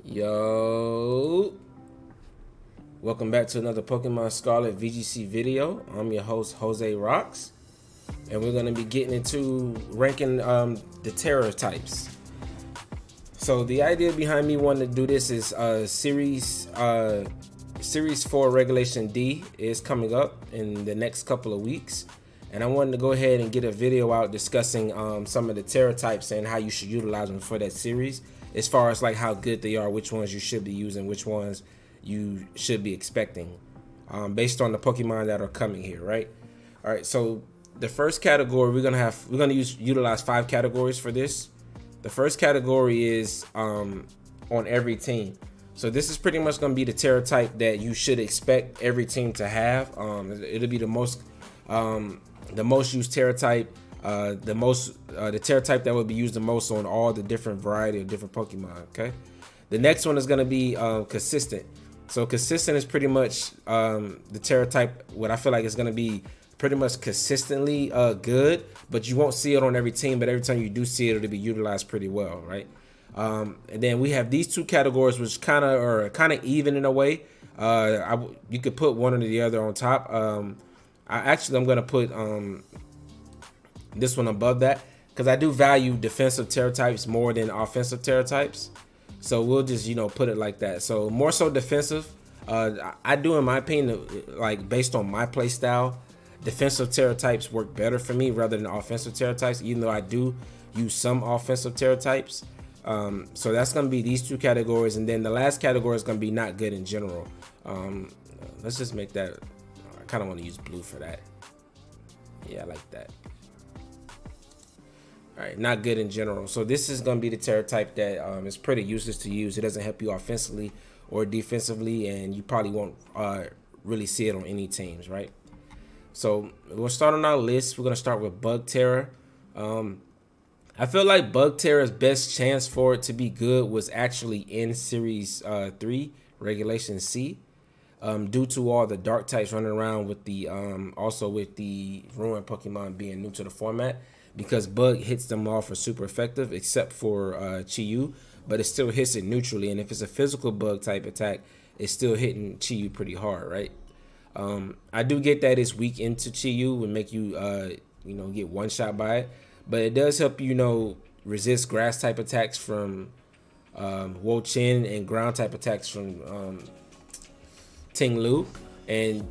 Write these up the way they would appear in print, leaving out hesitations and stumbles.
Yo, welcome back to another Pokemon Scarlet VGC video. I'm your host Jose Rocks, and we're going to be getting into ranking the Tera types. So the idea behind me wanting to do this is series 4 Regulation D is coming up in the next couple of weeks, and I wanted to go ahead and get a video out discussing some of the Tera types and how you should utilize them for that series, as far as like how good they are, which ones you should be using, which ones you should be expecting, based on the Pokemon that are coming here, right? All right, so the first category we're gonna utilize 5 categories for this. The first category is on every team. So this is pretty much gonna be the Tera type that you should expect every team to have. It'll be the most used Tera type. The Tera type that will be used the most on all the different variety of different Pokemon. Okay, the next one is going to be consistent. So consistent is pretty much the Tera type. What I feel like is going to be pretty much consistently good, but you won't see it on every team. But every time you do see it, it'll be utilized pretty well, right? And then we have these 2 categories, which kind of even in a way. You could put one or the other on top. I'm going to put this one above that, because I do value defensive Tera types more than offensive Tera types. So we'll just, put it like that. So more so defensive. I do, in my opinion, like based on my play style, defensive Tera types work better for me rather than offensive Tera types, even though I do use some offensive Tera types. So that's going to be these 2 categories. And then the last category is going to be not good in general. Let's just make that, I kind of want to use blue for that. Yeah, I like that. All right, not good in general. So this is going to be the Tera type that is pretty useless to use. It doesn't help you offensively or defensively, and you probably won't really see it on any teams, right? So we'll start on our list. We're going to start with Bug Tera. I feel like Bug Tera's best chance for it to be good was actually in Series 3, Regulation C, due to all the dark types running around with the also with the Ruin Pokemon being new to the format. Because Bug hits them all for super effective, except for Chi-Yu, but it still hits it neutrally. And if it's a physical Bug type attack, it's still hitting Chi-Yu pretty hard, right? I do get that it's weak into Chi-Yu and make you, get one shot by it, but it does help resist grass type attacks from Wo-Chin and ground type attacks from Ting Lu, and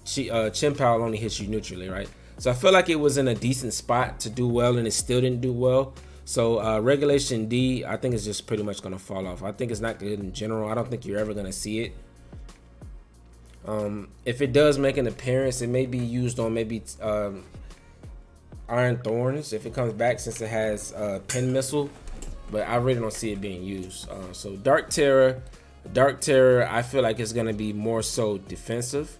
Chien-Pao only hits you neutrally, right? So I feel like it was in a decent spot to do well, and it still didn't do well. So Regulation D, I think it's just pretty much going to fall off. I think it's not good in general. I don't think you're ever going to see it. If it does make an appearance, it may be used on maybe Iron Thorns if it comes back, since it has Pin Missile. But I really don't see it being used. So Dark Tera, I feel like it's going to be more so defensive.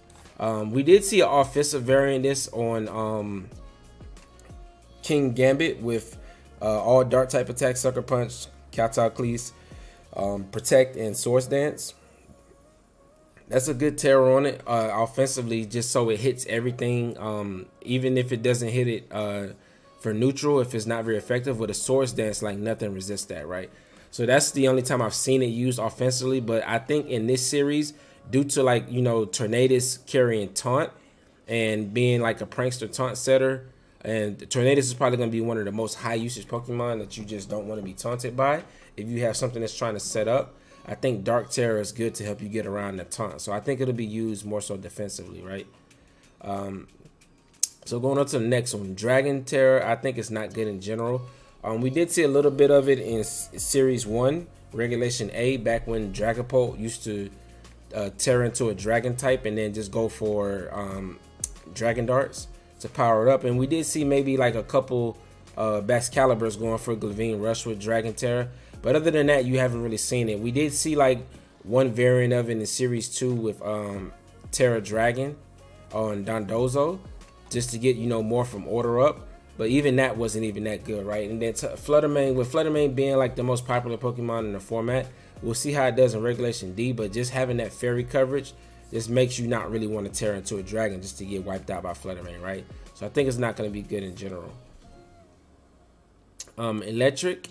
We did see an offensive variant this on King Gambit with all dark type attacks, Sucker Punch, Kowtow Cleese, Protect, and Swords Dance. That's a good Tera on it offensively, just so it hits everything, even if it doesn't hit it for neutral. If it's not very effective with a Swords Dance, like nothing resists that, right? So that's the only time I've seen it used offensively. But I think in this series, due to Tornadus carrying taunt and being like a prankster taunt setter, and Tornadus is probably going to be one of the most high usage Pokemon that you just don't want to be taunted by if you have something that's trying to set up. I think Dark Tera is good to help you get around the taunt, so I think it'll be used more so defensively, right? So going on to the next one, Dragon Tera, I think it's not good in general. We did see a little bit of it in Series 1 Regulation A, back when Dragapult used to Tera into a dragon type and then just go for dragon darts to power it up. And we did see maybe like a couple Baxcaliburs going for Glavine Rush with Dragon Tera, but other than that, you haven't really seen it. We did see like one variant of it in Series 2 with Tera Dragon on Dondozo, just to get more from Order Up, but even that wasn't even that good, right? And then Fluttermane, with Fluttermane being like the most popular Pokemon in the format, we'll see how it does in Regulation D, but just having that fairy coverage just makes you not really want to Tera into a dragon just to get wiped out by Fluttermane, right? So I think it's not going to be good in general. Electric,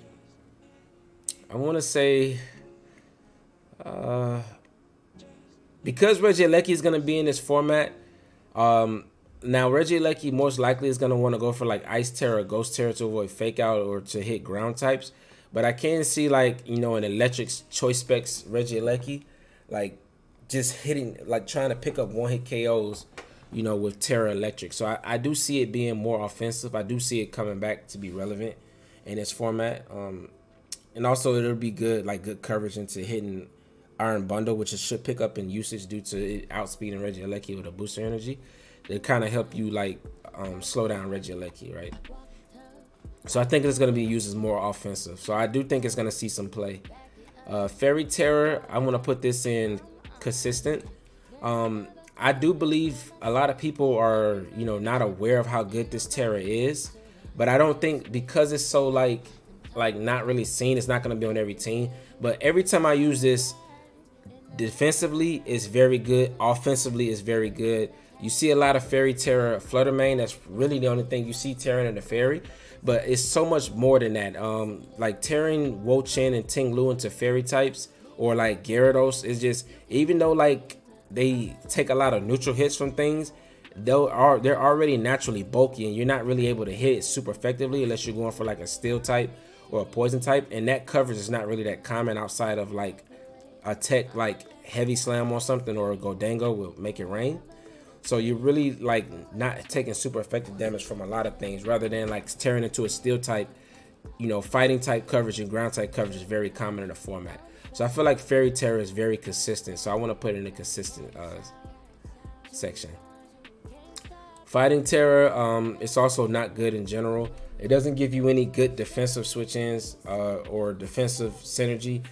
I want to say Because Regieleki is going to be in this format, now Regieleki most likely is going to want to go for like Ice Tera, Ghost Tera to avoid Fake Out or to hit ground types. But I can see like, you know, an electric choice specs Regieleki, like just hitting, like trying to pick up one hit KOs, you know, with Tera Electric. So I do see it being more offensive. I do see it coming back to be relevant in this format. And also it'll be good, like good coverage into hitting Iron Bundle, which it should pick up in usage due to it outspeeding Regieleki with a booster energy. They kind of help you like slow down Regieleki, right? So I think it's going to be used as more offensive. So I do think it's going to see some play. Fairy Tera, I want to put this in consistent. I do believe a lot of people are, you know, not aware of how good this Tera is, but I don't think because it's so like not really seen, it's not going to be on every team. But every time I use this, defensively it's very good, offensively it's very good. You see a lot of Fairy Tera Flutter Mane. That's really the only thing you see tearing in the Fairy, but it's so much more than that. Like tearing Wo Chen and Ting Lu into Fairy types, or like Gyarados, is just, even though like they take a lot of neutral hits from things, they're already naturally bulky, and you're not really able to hit it super effectively unless you're going for like a Steel type or a Poison type, and that coverage is not really that common outside of like a tech like Heavy Slam or something, or a Godango will make it rain. So you're really like not taking super effective damage from a lot of things, rather than like tearing into a Steel type. You know, fighting type coverage and ground type coverage is very common in the format. So I feel like Fairy Tera is very consistent, so I want to put it in the consistent section. Fighting Tera, it's also not good in general. It doesn't give you any good defensive switch-ins or defensive synergy.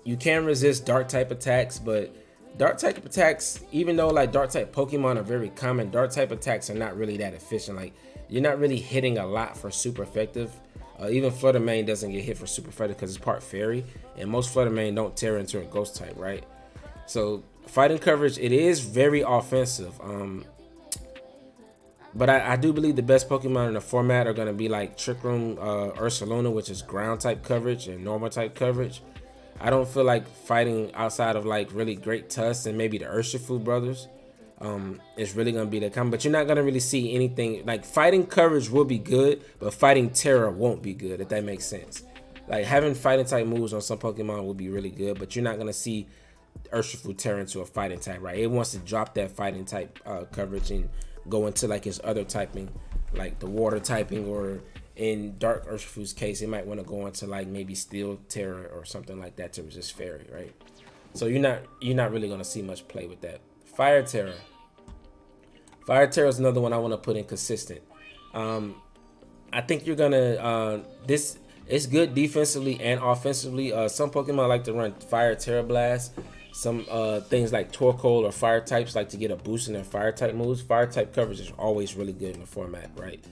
You can resist dark type attacks, but dark type attacks, even though like dark type Pokemon are very common, dark type attacks are not really that efficient. Like, you're not really hitting a lot for super effective. Even Flutter Mane doesn't get hit for super effective because it's part Fairy, and most Flutter Mane don't tear into a Ghost type, right? So fighting coverage, it is very offensive. But I do believe the best Pokemon in the format are going to be like Trick Room, Ursaluna, which is ground type coverage and normal type coverage. I don't feel like fighting outside of like really great Tusk and maybe the Urshifu brothers is really going to be the common. But you're not going to really see anything like fighting coverage will be good, but fighting Tera won't be good, if that makes sense. Like having fighting type moves on some Pokemon will be really good, but you're not going to see Urshifu tear into a fighting type, right? It wants to drop that fighting type coverage and go into like his other typing, like the water typing, or in Dark Urshifu's case, it might want to go into like maybe Steel Tera or something like that to resist Fairy, right? So you're not really gonna see much play with that. Fire Tera. Fire Tera is another one I want to put in consistent. I think you're gonna this it's good defensively and offensively. Some Pokemon like to run Fire Tera Blast. Some things like Torkoal or Fire types like to get a boost in their Fire type moves. Fire type coverage is always really good in the format, right?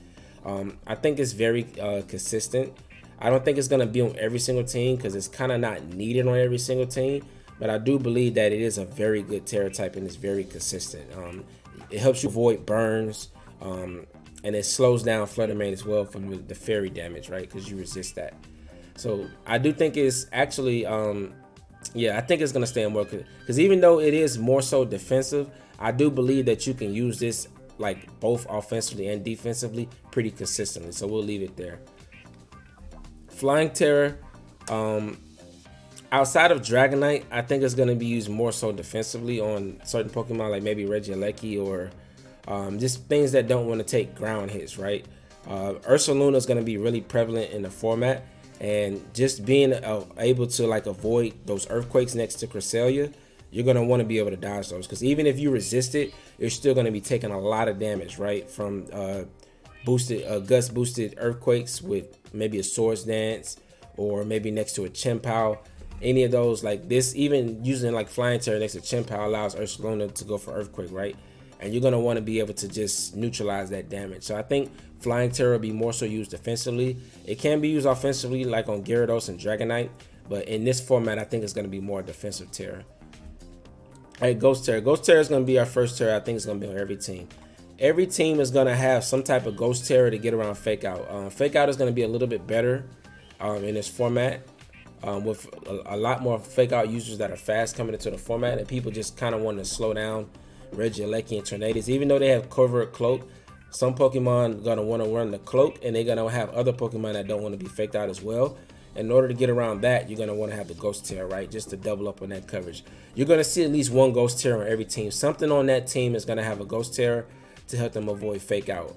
I think it's very consistent. I don't think it's going to be on every single team because it's kind of not needed on every single team. But I do believe that it is a very good Tera type and it's very consistent. It helps you avoid burns, and it slows down Flutter Mane as well from the Fairy damage, right? Because you resist that. So I do think it's actually... yeah, I think it's going to stay in more, because even though it is more so defensive, I do believe that you can use this like both offensively and defensively pretty consistently. So we'll leave it there. Flying Tera, outside of Dragonite, I think it's going to be used more so defensively on certain Pokemon like maybe Regieleki or just things that don't want to take ground hits, right? Ursaluna is going to be really prevalent in the format. And just being able to like avoid those earthquakes next to Cresselia, you're going to want to be able to dodge those. Because even if you resist it, you're still going to be taking a lot of damage, right? From gust boosted earthquakes with maybe a Swords Dance, or maybe next to a Chien-Pao. Any of those like this, even using like Flying Tera next to Chien-Pao allows Ursaluna to go for earthquake, right? And you're going to want to be able to just neutralize that damage. So I think Flying Tera will be more so used defensively. It can be used offensively like on Gyarados and Dragonite, but in this format, I think it's going to be more defensive Tera. All right, Ghost Tera. Ghost Tera is going to be our first Tera. I think it's going to be on every team. Every team is going to have some type of Ghost Tera to get around Fake Out. Fake Out is going to be a little bit better in this format. with a lot more fake out users that are fast coming into the format, and people just kind of want to slow down Regieleki and Tornadus. Even though they have covert cloak, some Pokemon gonna want to run the cloak, and they're gonna have other Pokemon that don't want to be faked out as well. In order to get around that, you're gonna want to have the Ghost Tera, right? Just to double up on that coverage. You're gonna see at least one Ghost Tera on every team. Something on that team is gonna have a Ghost Tera to help them avoid fake out.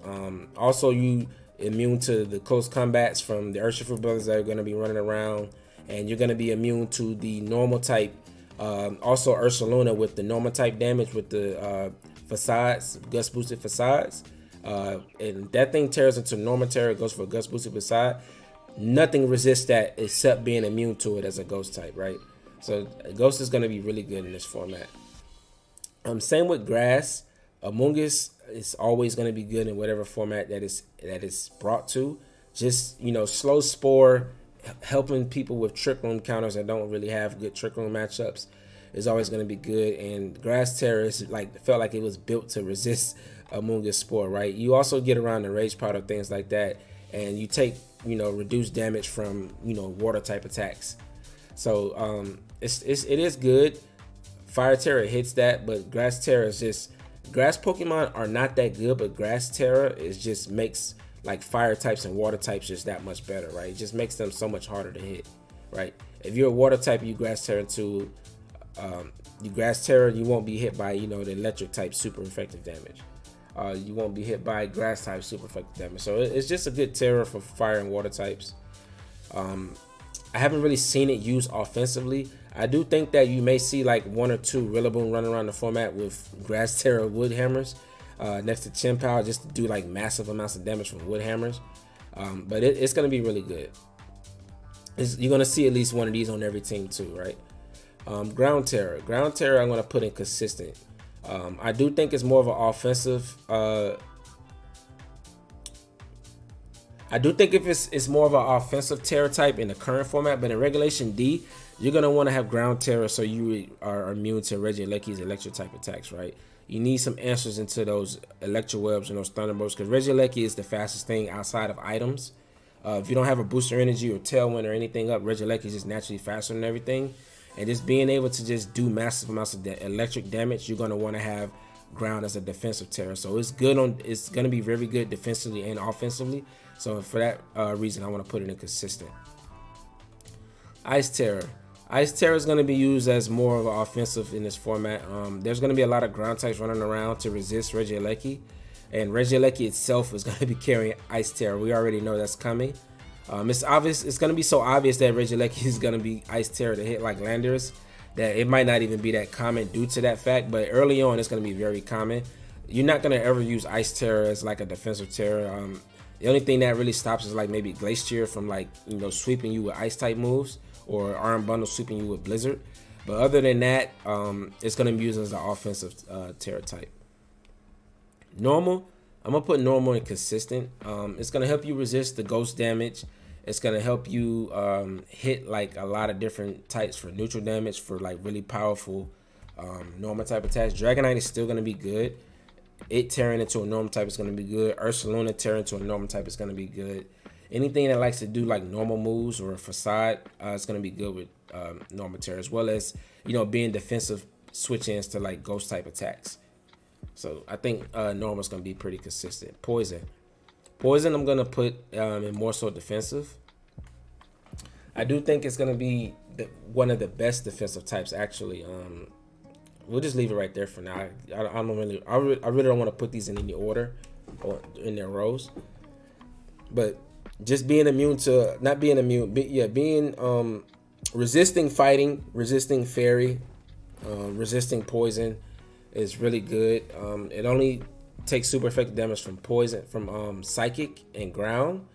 Also, you immune to the close combats from the Urshifu brothers that are gonna be running around, and you're gonna be immune to the normal type. Also, Ursaluna with the normal type damage with the facades, gust boosted facades. And that thing tears into normal Tera, goes for a gust boosted facade. Nothing resists that except being immune to it as a ghost type, right? So Ghost is going to be really good in this format. Same with Grass. Amoonguss is always going to be good in whatever format that is brought to. Just, you know, slow Spore, helping people with Trick Room counters that don't really have good Trick Room matchups is always going to be good. And Grass Tera is like, felt like it was built to resist Amoonguss Spore, right? You also get around the Rage Powder, things like that, and you take, you know, reduced damage from, you know, water type attacks. So it is good. Fire Tera hits that, but Grass Tera is just, grass Pokemon are not that good, but Grass Tera is just makes like fire types and water types just that much better, right? It just makes them so much harder to hit, right? If you're a water type, you Grass Tera to you Grass Tera, you won't be hit by, you know, the electric type super effective damage. You won't be hit by grass type super effective damage. So it's just a good Tera for fire and water types. I haven't really seen it used offensively. I do think that you may see like one or two Rillaboom running around the format with Grass Tera wood hammers next to Chien-Pao, just to do like massive amounts of damage from wood hammers. But it's going to be really good. You're going to see at least one of these on every team too, right? Ground Tera. Ground Tera I'm going to put in consistent. I do think it's more of an offensive. I do think if it's more of an offensive Tera type in the current format, but in Regulation D, you're gonna want to have Ground Tera so you are immune to Regieleki's electric type attacks, right? You need some answers into those Electro Webs and those Thunderbolts, because Regieleki is the fastest thing outside of items. If you don't have a Booster Energy or Tailwind or anything up, Regieleki is just naturally faster than everything. And just being able to just do massive amounts of electric damage, you're gonna want to have Ground as a defensive Tera. So it's good on. It's gonna be very good defensively and offensively. So for that reason, I want to put it in consistent. Ice Tera. Ice Tera is going to be used as more of an offensive in this format. There's going to be a lot of ground types running around to resist Regieleki, and Regieleki itself is going to be carrying Ice Tera. We already know that's coming. It's obvious. It's going to be so obvious that Regieleki is going to be Ice Tera to hit like Landorus that it might not even be that common due to that fact. But early on, it's going to be very common. You're not going to ever use Ice Tera as like a defensive Tera. The only thing that really stops is like maybe Glacier from like, you know, sweeping you with ice type moves, or Arm Bundle sweeping you with Blizzard. But other than that, it's going to be used as an offensive Tera type. Normal, I'm going to put normal and consistent. It's going to help you resist the ghost damage. It's going to help you hit like a lot of different types for neutral damage for like really powerful normal type attacks. Dragonite is still going to be good. It tearing into a normal type is going to be good. Ursaluna tearing into a normal type is going to be good. Anything that likes to do like normal moves or a facade, it's going to be good with normal Tera, as well as, you know, being defensive switch-ins to like ghost type attacks. So I think normal is going to be pretty consistent. Poison. Poison I'm going to put in more so defensive. I do think it's going to be one of the best defensive types actually. We'll just leave it right there for now. I really don't want to put these in any order or in their rows. But just being immune to, not being immune, being resisting fighting, resisting fairy, resisting poison is really good. It only takes super effective damage from poison, from psychic and ground,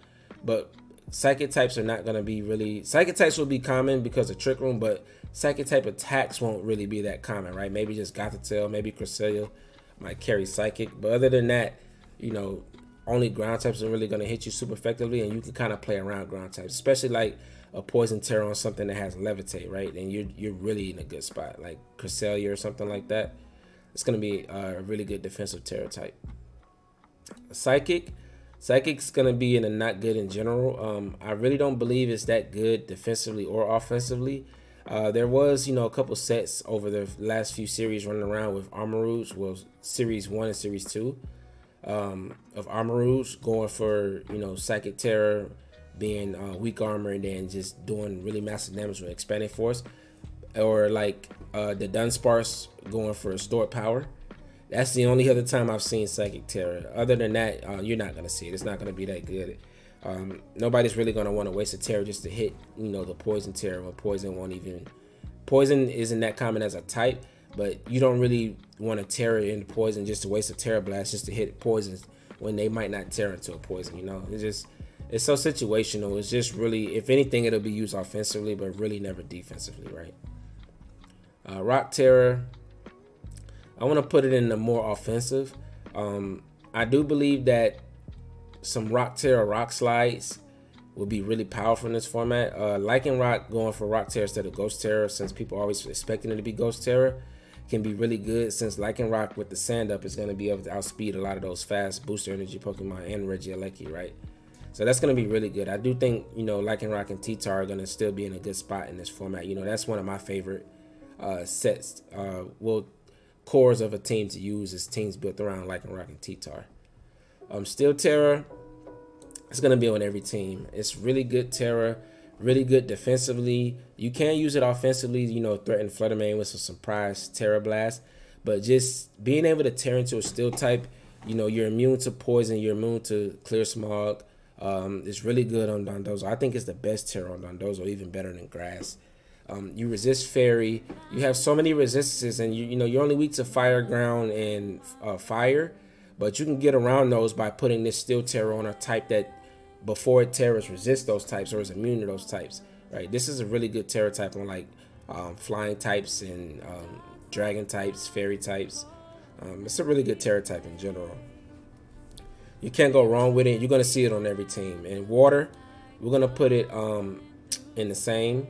but psychic types are not going to be really, psychic types will be common because of Trick Room, but psychic type attacks won't really be that common, right? Maybe just Gothitelle, maybe Cresselia might carry psychic, but other than that, you know, only ground types are really going to hit you super effectively, and you can kind of play around ground types, especially like a Poison Tera on something that has Levitate, right? And you're really in a good spot, like Cresselia or something like that. It's going to be a really good defensive Tera type. Psychic, Psychic's gonna be in a not good in general. I really don't believe it's that good defensively or offensively. There was, you know, a couple sets over the last few series running around with Armor Rouge, well, Series 1 and Series 2 of Armor Rouge going for, you know, Psychic Tera being weak armor and then just doing really massive damage with Expanding Force. Or like the Dunsparce going for Stored Power. That's the only other time I've seen Psychic Tera. Other than that, you're not going to see it. It's not going to be that good. Nobody's really going to want to waste a Tera just to hit, you know, the Poison Tera. But Poison won't even... Poison isn't that common as a type, but you don't really want a Tera into Poison just to waste a Tera Blast just to hit Poisons when they might not Tera into a Poison, you know? It's so situational. It's just really, if anything, it'll be used offensively, but really never defensively, right? Rock Tera, I want to put it in the more offensive. I do believe that some Rock Tera Rock Slides will be really powerful in this format. Lycanroc going for Rock Tera instead of Ghost Tera, since people are always expecting it to be Ghost Tera, can be really good, since Lycanroc with the Sand Up is going to be able to outspeed a lot of those fast booster energy Pokemon and Regieleki, right? So that's going to be really good. I do think, you know, Lycanroc and T-Tar are going to still be in a good spot in this format. You know, that's one of my favorite sets, well, cores of a team to use is teams built around Lycanroc and T-Tar. Steel Tera, it's going to be on every team. It's really good Tera, really good defensively. You can use it offensively, you know, threaten Flutter Mane with some surprise Tera Blast, but just being able to tear into a Steel type, you know, you're immune to Poison, you're immune to Clear Smog. It's really good on Dondozo. I think it's the best Tera on Dondozo, even better than Grass. You resist Fairy. You have so many resistances, and you know you're only weak to Fire, Ground, and Fire, but you can get around those by putting this Steel Tera on a type that before it Teras resists those types or is immune to those types. Right. This is a really good Tera type on like flying types and dragon types, fairy types. It's a really good Tera type in general. You can't go wrong with it. You're gonna see it on every team. And Water, we're gonna put it in the same.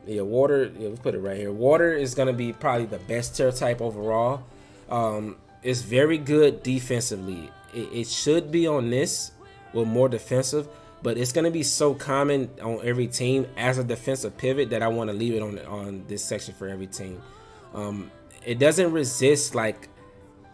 Yeah, Water, yeah, we'll put it right here. Water is going to be probably the best Tera type overall. It's very good defensively. It should be on this with more defensive, but it's going to be so common on every team as a defensive pivot that I want to leave it on this section for every team. It doesn't resist like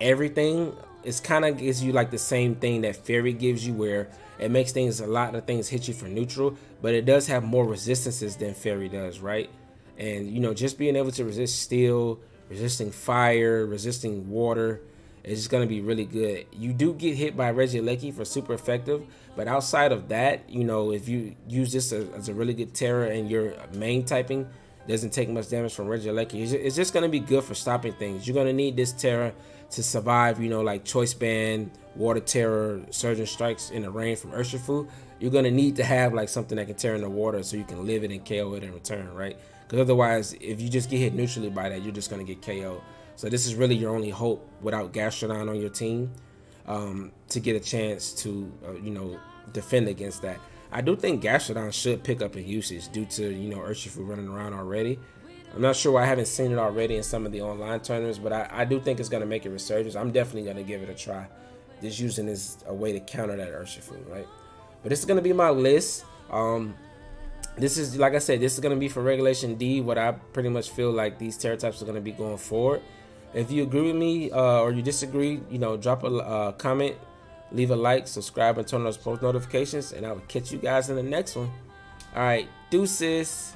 everything. It's kind of gives you like the same thing that Fairy gives you, where it makes things, a lot of things hit you for neutral, but it does have more resistances than Fairy does, right? And you know, just being able to resist Steel, resisting Fire, resisting Water, is just going to be really good. You do get hit by Regieleki for super effective, but outside of that, you know, if you use this as a really good Tera and your main typing doesn't take much damage from Regieleki, it's just going to be good for stopping things. You're going to need this Tera to survive, you know, like Choice Band, Water Terror, Surging Strikes in the rain from Urshifu. You're going to need to have like something that can tear in the water so you can live it and KO it in return, right? Because otherwise, if you just get hit neutrally by that, you're just going to get KO'd. So this is really your only hope without Gastrodon on your team to get a chance to, you know, defend against that. I do think Gastrodon should pick up in usage due to, you know, Urshifu running around already. I'm not sure why I haven't seen it already in some of the online tournaments, but I do think it's going to make a resurgence. I'm definitely going to give it a try. Just using this a way to counter that Urshifu, right? But this is going to be my list. This is, like I said, this is going to be for Regulation D, what I pretty much feel like these Tera types are going to be going forward. If you agree with me or you disagree, you know, drop a comment, leave a like, subscribe, and turn on those post notifications, and I will catch you guys in the next one. All right, deuces.